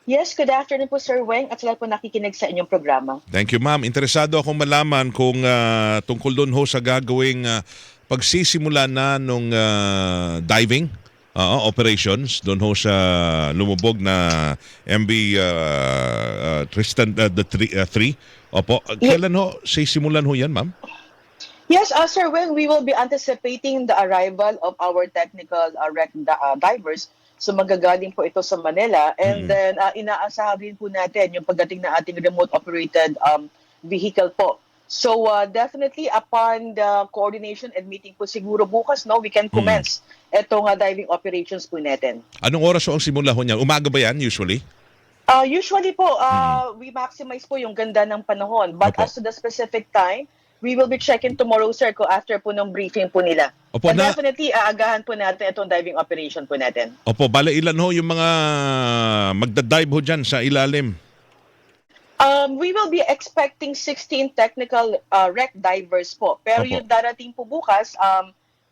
Yes, good afternoon po Sir Weng at sa lahat po nakikinig sa inyong programa. Thank you, ma'am. Interesado akong malaman kung tungkol doon ho sa gagawing pagsisimula na nung diving operations doon ho sa lumubog na MV Tristan the 3. Opo. Kailan ho sisimulan ho yan, ma'am? Yes, Sir Weng, we will be anticipating the arrival of our technical divers. So magagaling po ito sa Manila and then inaasahan rin po natin yung pagdating na ating remote operated vehicle po. So definitely upon the coordination and meeting po siguro bukas we can commence itong diving operations po natin. Anong oras ho ang simula ho niyan? Umaga ba yan usually? Usually po, we maximize po yung ganda ng panahon. But Opo. as to the specific time, we will be checking tomorrow, sir, ko after po ng briefing po nila. Opo, And definitely, aagahan po natin itong diving operation po natin. Opo, bale ilan ho yung mga magdadive ho dyan sa ilalim? We will be expecting 16 technical wreck divers po. Pero Opo. yung darating po bukas,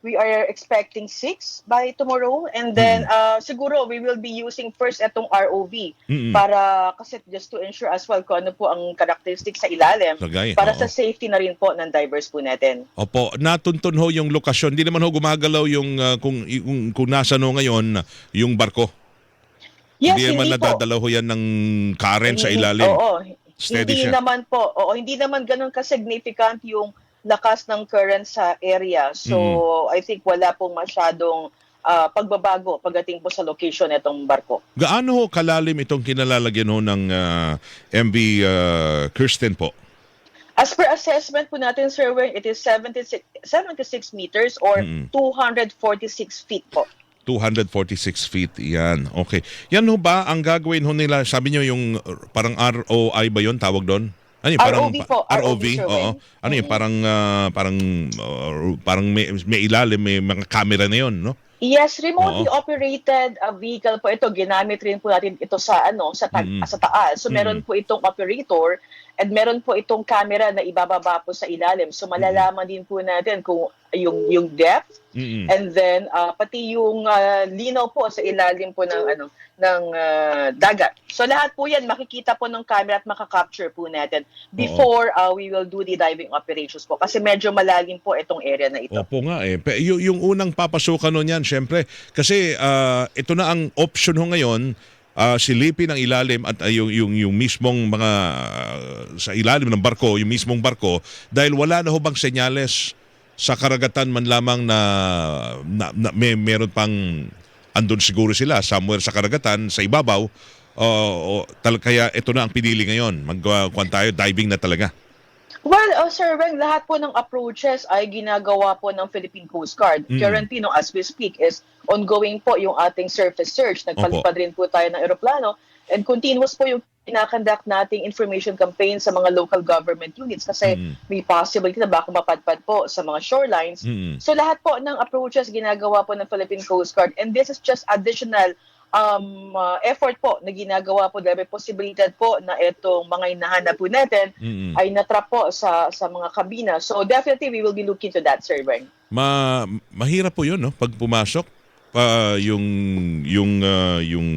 we are expecting 6 by tomorrow. And then, siguro, we will be using first itong ROV para, kasi just to ensure as well kung ano po ang characteristics sa ilalim Lagay, para oo. sa safety na rin po ng divers po natin. Opo, natuntun ho yung lokasyon. Hindi naman ho gumagalaw yung kung nasa no ngayon yung barko. Yes, Hindi naman hindi po. nadadalaw ho yan ng current sa ilalim. Oo. Steady Hindi siya. naman po. Oo, hindi naman ganun ka-significant yung lakas ng current sa area. So, I think wala pong masyadong pagbabago pagdating po sa location itong barko. Gaano ho kalalim itong kinalalagyan ho ng MV Kirsten po? As per assessment po natin, Sir Weng, it is 76 meters or 246 feet po. 246 feet, yan. Okay. Yan ho ba ang gagawin ho nila? Sabi nyo yung parang ROI ba yun tawag doon? Ano yun? Parang, ROV po. ROV, Sir oo. Weng. Ano yun? Parang may ilalim, may mga camera na yun, no? Yes, remotely operated vehicle po ito. Ginamit rin po natin ito sa sa taas. So meron po itong operator and meron po itong camera na ibababa po sa ilalim. So malalaman din po natin kung yung depth and then pati yung linaw po sa ilalim po ng dagat. So lahat po 'yan makikita po ng camera at makaka-capture po natin before we will do the diving operations po kasi medyo malalim po itong area na ito. Opo nga eh. Yung unang papasukan nun yan, syempre, kasi ito na ang option ho ngayon, silipin ang ilalim at yung mismong mga sa ilalim ng barko, yung mismong barko, dahil wala na ho bang senyales sa karagatan man lamang na meron pang andun siguro sila somewhere sa karagatan, sa ibabaw, kaya ito na ang pinili ngayon. Magkuhan tayo, diving na talaga. Well, Sir Weng, lahat po ng approaches ay ginagawa po ng Philippine Coast Guard. Currently, as we speak, is ongoing po yung ating surface search. Nagpalipad rin po tayo ng eroplano and continuous po yung kinakandak nating information campaign sa mga local government units kasi may possibility na baka mapadpad po sa mga shorelines. So lahat po ng approaches ginagawa po ng Philippine Coast Guard and this is just additional effort po na ginagawa po dahil may posibilidad po na itong mga hinahanap po natin ay natrap po sa mga kabina. So definitely we will be looking to that, Sir Weng. Mahirap po 'yun, no? Pag pumasok yung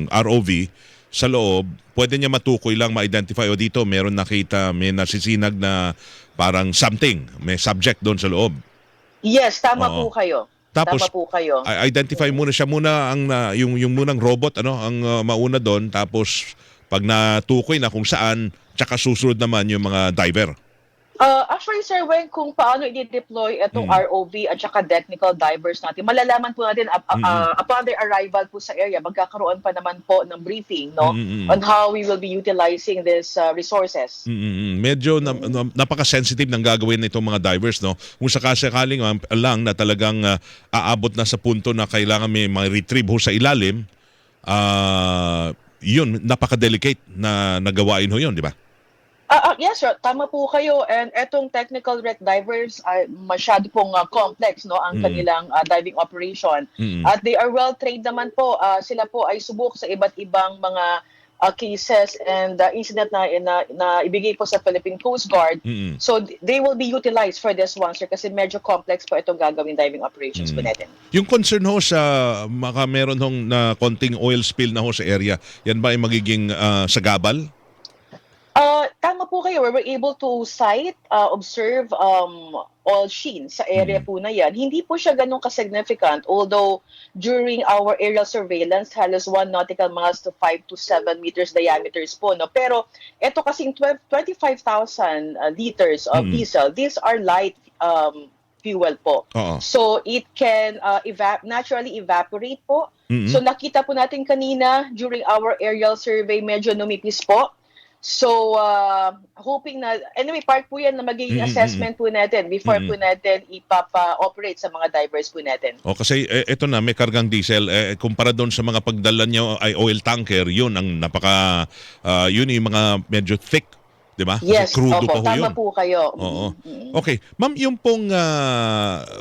ROV sa loob, pwede niya matukoy lang, ma-identify o dito meron nakita, may nasisinag na parang something, may subject doon sa loob. Yes, tama po kayo. Tapos, tama po kayo. identify muna siya muna yung munang robot ang mauna doon, tapos pag natukoy na kung saan, tsaka susunod naman yung mga diver. Actually, Sir Weng, kung paano i-deploy itong ROV at saka technical divers natin, malalaman po natin upon their arrival po sa area, magkakaroon pa naman po ng briefing on how we will be utilizing these resources. Medyo napaka-sensitive ng gagawin nitong mga divers, no? Kung sakasakaling lang na talagang aabot na sa punto na kailangan may retrieve ho sa ilalim, yun, napaka-delicate na nagawain ho yun, di ba? Yes, sir. Tama po kayo. And etong technical wreck divers ay masyado pong complex ang kanilang diving operation. At they are well trained naman po. Sila po ay subok sa iba't ibang mga cases and incident na ibigay po sa Philippine Coast Guard. So they will be utilized for this one, sir, kasi medyo complex po itong gagawin diving operations po natin. Yung concern ho sa maka meron hong na konting oil spill na ho sa area, yan ba ay magiging sagabal? Tama po kayo. We were able to observe oil sheen sa area po na yan. Hindi po siya ganun ka-significant, although during our aerial surveillance, halos 1 nautical miles to 5 to 7 meters diameters po. No? Pero ito kasing 25,000 liters of diesel, these are light fuel po. So it can naturally evaporate po. So nakita po natin kanina during our aerial survey, medyo numipis po. So, hoping na, anyway, part po yan na magiging assessment po natin before po natin ipapa-operate sa mga divers po natin. Kasi ito na, may kargang diesel. Kumpara doon sa mga pagdala nyo ay oil tanker, yun ang yun yung mga medyo thick, di ba? Yes, crudo pa ho tama yun. po kayo. Oo. Okay. Ma'am, yung pong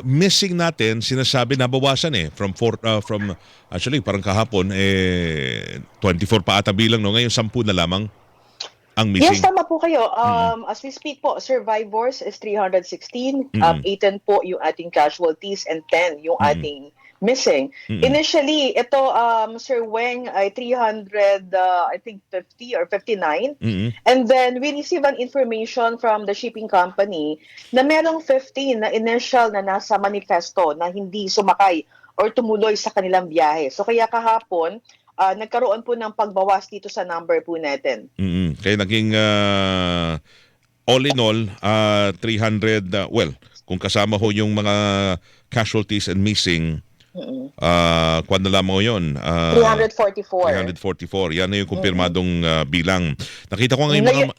missing natin, sinasabi nabawasan from actually, parang kahapon, 24 pa ata bilang, no? Ngayon, 10 na lamang ang missing. Yes, tama po kayo. As we speak po, survivors is 316, 18 po yung ating casualties and 10 yung ating missing. Initially, ito, Sir Weng, ay 300, I think 50 or 59. And then we receive an information from the shipping company na merong 15 na initial na nasa manifesto na hindi sumakay or tumuloy sa kanilang biyahe. So kaya kahapon, nagkaroon po ng pagbawas dito sa number po natin. Kaya naging all in all, 300, kung kasama ho yung mga casualties and missing, kwan na lamang yun? 344. 344. Yan na yung kumpirmadong bilang. Nakita ko ngayon mga...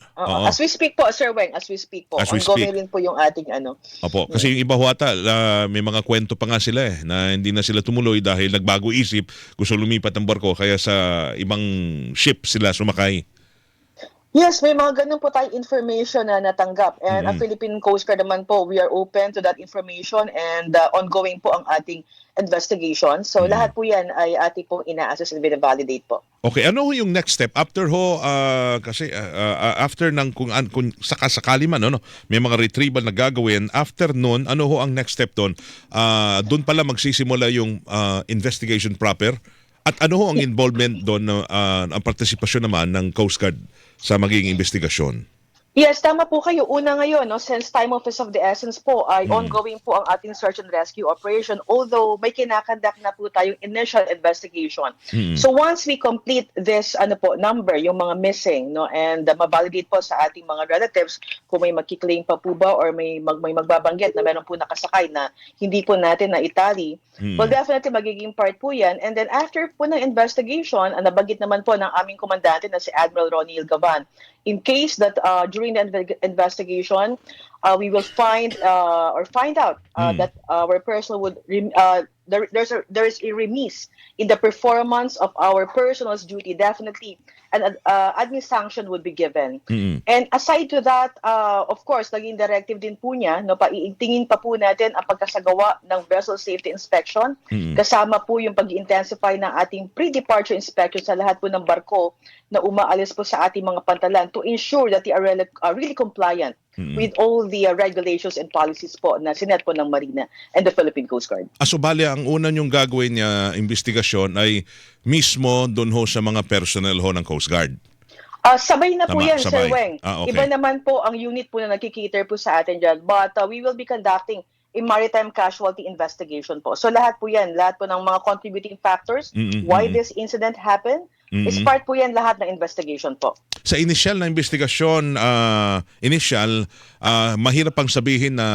As we speak po, Sir Weng, as we speak po. Ongoing rin po yung ating Opo, kasi yung iba ho ata, may mga kwento pa nga sila na hindi na sila tumuloy dahil nagbago isip, gusto lumipat ng barko, kaya sa ibang ship sila sumakay. Yes, may mga ganun po tayong information na natanggap. And ang Philippine Coast Guard naman po, we are open to that information and ongoing po ang ating investigation. So lahat po yan ay ating pong ina-assess and validate po. Okay, ano ho yung next step? After ho, kasi after ng kung sakasakali man, may mga retrieval na gagawin, after nun, ano ho ang next step doon? Doon pala magsisimula yung investigation proper? At ano ho ang involvement doon, ang partisipasyon naman ng Coast Guard sa magiging investigasyon? Yes, tama po kayo. Una ngayon, since time of the essence po, ay ongoing po ang ating search and rescue operation, although may kinakandak na po tayong initial investigation. So once we complete this number, yung mga missing, and mabalidate po sa ating mga relatives kung may magkiklaim pa po ba or may magbabanggit na meron po nakasakay na hindi po natin na itali, well, definitely magiging part po yan. And then after po ng investigation, nabanggit naman po ng aming komandante na si Admiral Ronnie Gavan, in case that during the investigation, we will find out that our person would there is a remiss in the performance of our personal's duty, definitely an admin sanction would be given. And aside to that, of course, naging directive din po niya, paiingtingin pa po natin ang pagkasagawa ng vessel safety inspection, kasama po yung pag-intensify ng ating pre-departure inspection sa lahat po ng barko na umaalis po sa ating mga pantalan to ensure that they are really compliant with all the regulations and policies po na sinet po ng Marina and the Philippine Coast Guard. Bali, ang una niyong gagawin niya investigasyon ay mismo doon ho sa mga personnel ho ng Coast Guard. Sabay na po yan, sabay. Sir Weng. Okay. Iba naman po ang unit po na nagkikater po sa atin dyan. But we will be conducting a maritime casualty investigation po. So lahat po yan, lahat po ng mga contributing factors, why this incident happened, is part po yan lahat ng investigation po. Sa initial na investigasyon, mahirap pang sabihin na,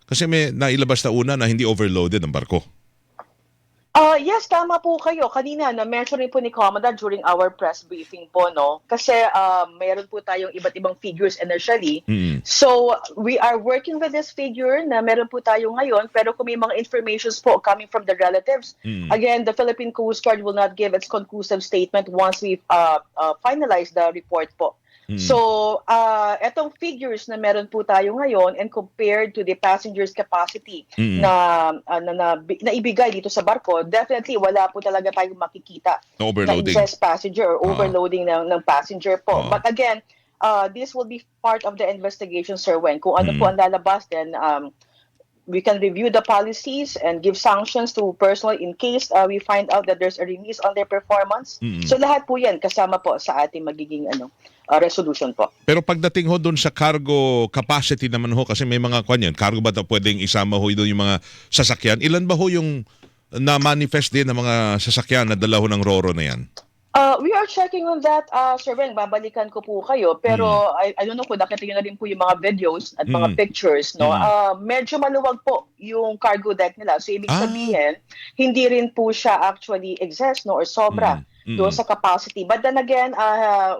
kasi may nailabas na una na hindi overloaded ang barko. Yes, tama po kayo. Kanina, na-mention rin po ni Commandant during our press briefing po, Kasi mayroon po tayong iba't ibang figures initially. So, we are working with this figure na meron po tayo ngayon, pero kung may mga informations po coming from the relatives, again, the Philippine Coast Guard will not give its conclusive statement once we finalize the report po. So, etong figures na meron po tayo ngayon and compared to the passengers capacity na ibigay dito sa barko, definitely wala po talaga tayong makikita na Overloading. excess passenger or overloading ng passenger po. But again, this will be part of the investigation, Sir Wen. Kung ano po ang lalabas, then we can review the policies and give sanctions to personnel in case we find out that there's a remiss on their performance. So lahat po yan kasama po sa ating magiging resolution po. Pero pagdating ho doon sa cargo capacity naman ho, kasi may mga kanyan, cargo ba pwedeng isama ho doon yung mga sasakyan? Ilan ba ho yung na-manifest din ng mga sasakyan na dala ho ng Roro na yan? We are checking on that, Sir Ben. Babalikan ko po kayo. Pero I don't know kung nakita nyo na rin po yung mga videos at mga pictures. No? Medyo maluwag po yung cargo deck nila. So, ibig sabihin, hindi rin po siya actually excess no, or sobra doon sa capacity. But then again,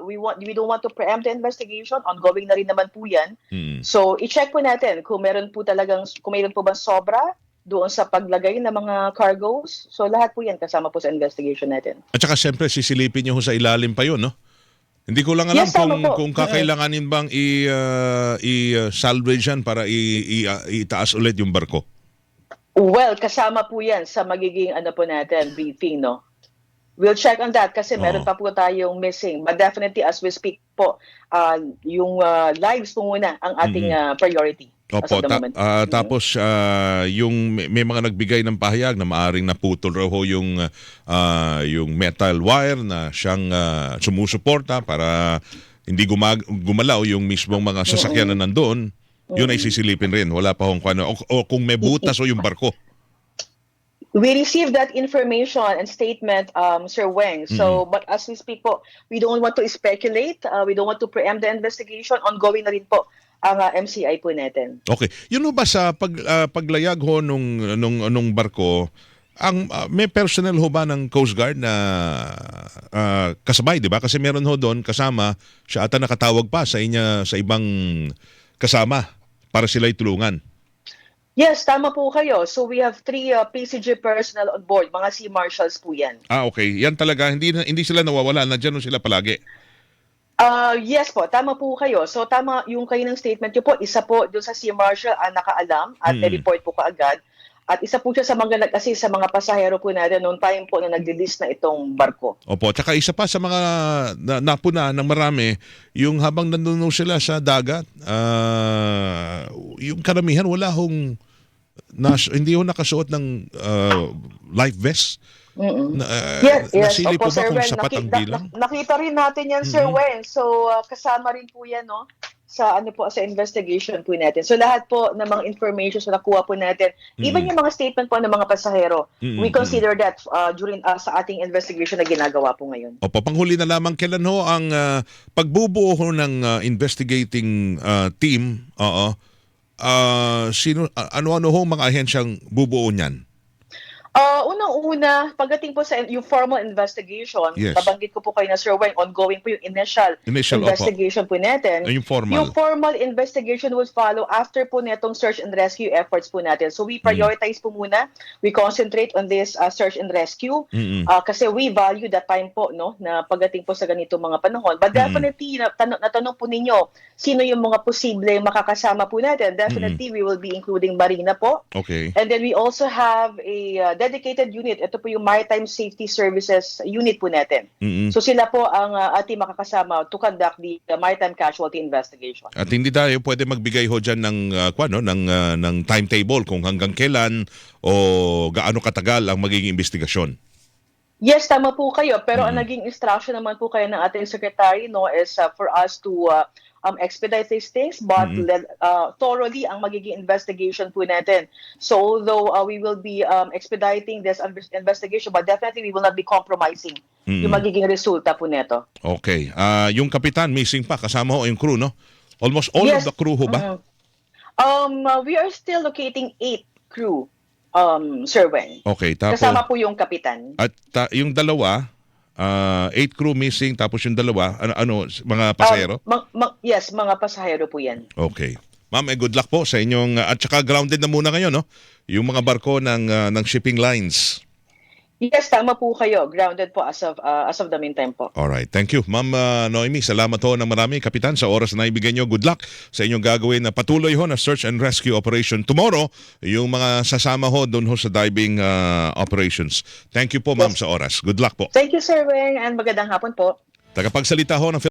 we don't want to preempt the investigation. Ongoing na rin naman po yan. So, i-check po natin kung meron po bang sobra doon sa paglagay ng mga cargoes. So lahat po yan kasama po sa investigation natin. At saka siyempre sisilipin nyo sa ilalim pa yun, no? Hindi ko lang alam kung kakailanganin bang i-salvage yan para itaas ulit yung barko. Well, kasama po yan sa magiging po natin, briefing, no? We'll check on that kasi meron pa po tayong missing. But definitely as we speak po, yung lives po muna ang ating priority. Opo, tapos yung may mga nagbigay ng pahayag na maaring naputol raw ho yung metal wire na siyang sumusuporta para hindi gumalaw yung mismong mga sasakyan na nandoon. Yun ay sisilipin rin. Wala pa hong o kung may butas o yung barko. We received that information and statement, Sir Weng. So, but as we speak po, we don't want to speculate. We don't want to preempt the investigation. Ongoing na rin po ang MCI po natin. Okay. Yun ba sa paglayag ho nung barko, may personnel ho ba ng Coast Guard na kasabay, di ba? Kasi meron ho doon kasama, siya ata nakatawag pa sa ibang kasama para sila'y tulungan. Yes, tama po kayo. So we have 3 PCG personnel on board. Mga Sea Marshals po yan. Okay. Yan talaga. Hindi sila nawawala. Nandiyan sila palagi. Yes po, tama po kayo. So tama yung kayo ng statement nyo po. Isa po doon sa Sea Marshal ang nakaalam at report po kaagad. At isa po siya sa mga nag-assist sa mga pasahero po natin noong time po na nag-release na itong barko. Opo, tsaka isa pa sa mga napuna ng marami, yung habang nandun sila sa dagat, yung karamihan wala hindi ho nakasuot ng life vest. Yes. Nasili po Opo, ba Sir kung Wen, sapat ang bilang? Nakita rin natin yan, Sir Wen. So, kasama rin po yan, no? Sa sa investigation po natin. So lahat po ng mga information na nakuha po natin, even yung mga statement po ng mga pasahero, we consider that during sa ating investigation na ginagawa po ngayon. Opo, panghuli na lamang, kailan ho ang pagbubuo ho ng investigating team? Ano ho mga ahensyang bubuo niyan? Unang-una, pagdating po sa yung formal investigation, babanggit ko po kayo na Sir Weng, ongoing po yung initial investigation po natin. Yung formal investigation will follow after po netong search and rescue efforts po natin. So we prioritize po muna, we concentrate on this search and rescue kasi we value that time po, no, na pagdating po sa ganito mga panahon. But definitely, natanong po ninyo, sino yung mga posible makakasama po natin. Definitely, we will be including Marina po. Okay. And then we also have a dedicated unit. Ito po yung Maritime Safety Services unit po natin. So sila po ang ating makakasama to conduct the maritime casualty investigation. At hindi tayo pwede magbigay ho dyan ng timetable kung hanggang kailan o gaano katagal ang magiging investigasyon. Yes, tama po kayo. Pero ang naging instruction naman po kayo ng ating secretary, no, is for us to expedite these things, but thoroughly ang magiging investigation po natin. So although we will be expediting this investigation, but definitely we will not be compromising yung magiging resulta po neto. Okay. Yung kapitan, missing pa. Kasama ho yung crew, no? Almost all of the crew ho ba? We are still locating 8 crew, Sir Wen. Okay. Tapos, kasama po yung kapitan. At yung dalawa, 8 crew missing, tapos yung dalawa, mga pasahero? Yes, mga pasahero po yan. Okay. Ma'am, good luck po sa inyong, at saka grounded na muna ngayon, no? Yung mga barko ng shipping lines. Yes, tama po kayo. Grounded po as of the meantime po. Alright, thank you. Ma'am Noemi, salamat ho ng marami, Kapitan, sa oras na ibigay nyo. Good luck sa inyong gagawin na patuloy ho na search and rescue operation tomorrow, yung mga sasama ho doon ho sa diving operations. Thank you po, ma'am, sa oras. Good luck po. Thank you, Sir Weng, and magandang hapon po. Tagapagsalita ho ng